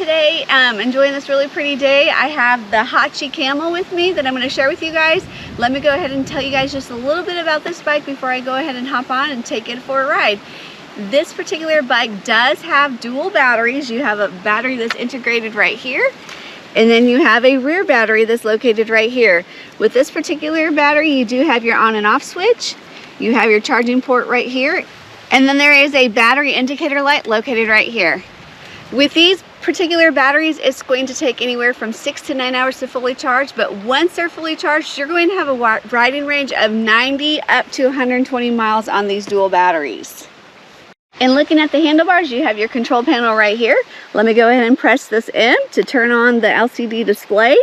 today. Enjoying this really pretty day. I have the HAOQI Camel with me that I'm going to share with you guys. Let me go ahead and tell you guys just a little bit about this bike before I go ahead and hop on and take it for a ride. This particular bike does have dual batteries. You have a battery that's integrated right here, and then you have a rear battery that's located right here. With this particular battery, you do have your on and off switch. You have your charging port right here, and then there is a battery indicator light located right here. With these particular batteries, it's going to take anywhere from 6 to 9 hours to fully charge, but once they're fully charged, you're going to have a riding range of 90 up to 120 miles on these dual batteries. And looking at the handlebars, you have your control panel right here. Let me go ahead and press this in to turn on the LCD display.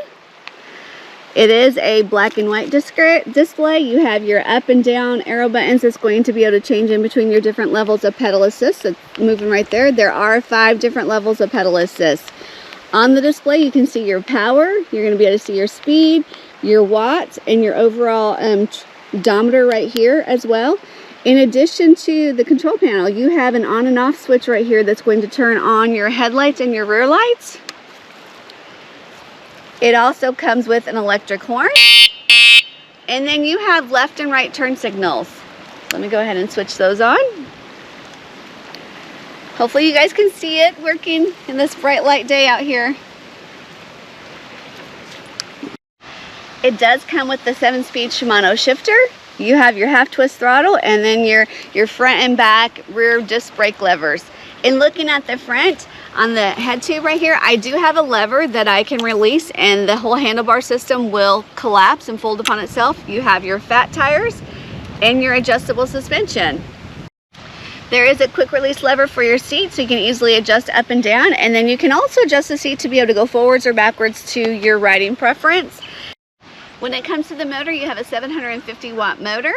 It is a black and white display. You have your up and down arrow buttons that's going to be able to change in between your different levels of pedal assist. So moving right there, there are 5 different levels of pedal assist. On the display, you can see your power. You're going to be able to see your speed, your watts, and your overall odometer right here as well. In addition to the control panel, you have an on and off switch right here that's going to turn on your headlights and your rear lights. It also comes with an electric horn. And then you have left and right turn signals. Let me go ahead and switch those on. Hopefully you guys can see it working in this bright light day out here. It does come with the 7-speed Shimano shifter. You have your half twist throttle, and then your front and back rear disc brake levers. In looking at the front, on the head tube right here, I do have a lever that I can release and the whole handlebar system will collapse and fold upon itself. You have your fat tires and your adjustable suspension. There is a quick release lever for your seat, so you can easily adjust up and down, and then you can also adjust the seat to be able to go forwards or backwards to your riding preference. When it comes to the motor, you have a 750 watt motor.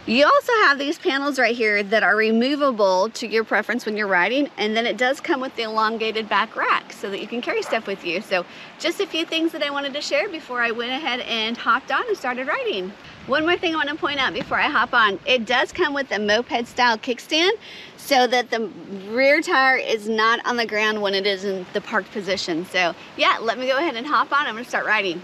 You also have these panels right here that are removable to your preference when you're riding, and then it does come with the elongated back rack so that you can carry stuff with you. So just a few things that I wanted to share before I went ahead and hopped on and started riding. One more thing I want to point out before I hop on, it does come with a moped style kickstand so that the rear tire is not on the ground when it is in the parked position. So yeah, let me go ahead and hop on. I'm going to start riding.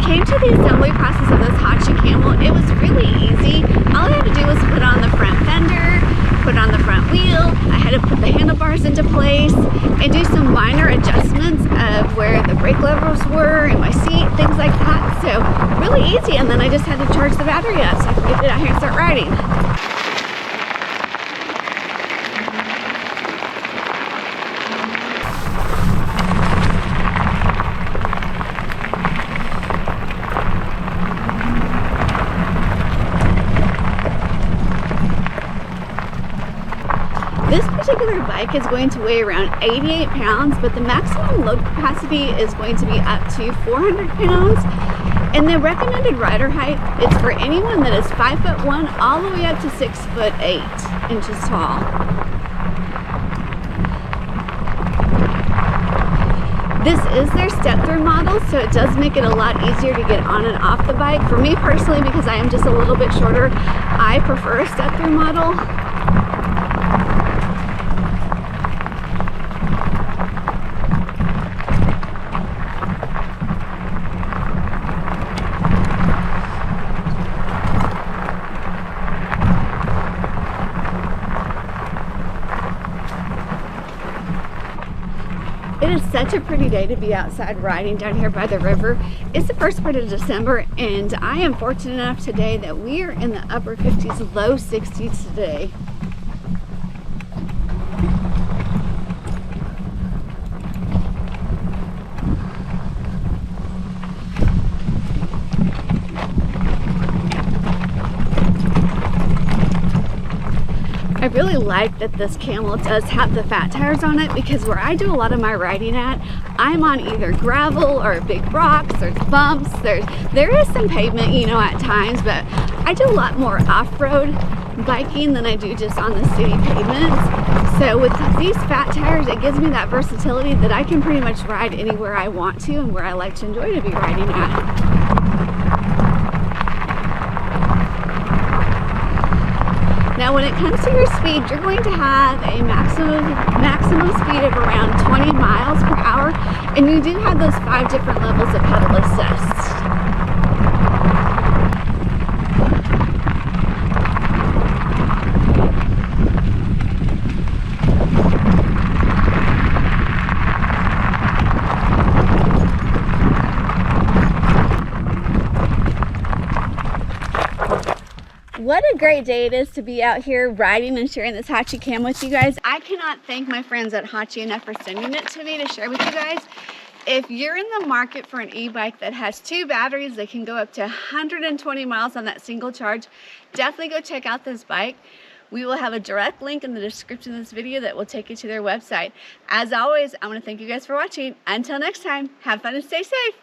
Came to the assembly process of this HAOQI Camel, it was really easy. All I had to do was put on the front fender, put on the front wheel. I had to put the handlebars into place and do some minor adjustments of where the brake levers were and my seat, things like that. So really easy, and then I just had to charge the battery up so I could get it out here and start riding. This particular bike is going to weigh around 88 pounds, but the maximum load capacity is going to be up to 400 pounds. And the recommended rider height is for anyone that is 5'1" all the way up to 6'8" inches tall. This is their step-through model, so it does make it a lot easier to get on and off the bike. For me personally, because I am just a little bit shorter, I prefer a step-through model. It is such a pretty day to be outside riding down here by the river. It's the first part of December, and I am fortunate enough today that we are in the upper 50s, low 60s today. I really like that this Camel does have the fat tires on it, because where I do a lot of my riding at, I'm on either gravel or big rocks, there's bumps, there is some pavement, you know, at times, but I do a lot more off-road biking than I do just on the city pavements. So with these fat tires, it gives me that versatility that I can pretty much ride anywhere I want to and where I like to enjoy to be riding at. Now when it comes to your speed, you're going to have a maximum speed of around 20 miles per hour, and you do have those 5 different levels of pedal assist. What a great day it is to be out here riding and sharing this HAOQI Cam with you guys. I cannot thank my friends at HAOQI enough for sending it to me to share with you guys. If you're in the market for an e-bike that has 2 batteries that can go up to 120 miles on that single charge, definitely go check out this bike. We will have a direct link in the description of this video that will take you to their website. As always, I want to thank you guys for watching. Until next time, have fun and stay safe.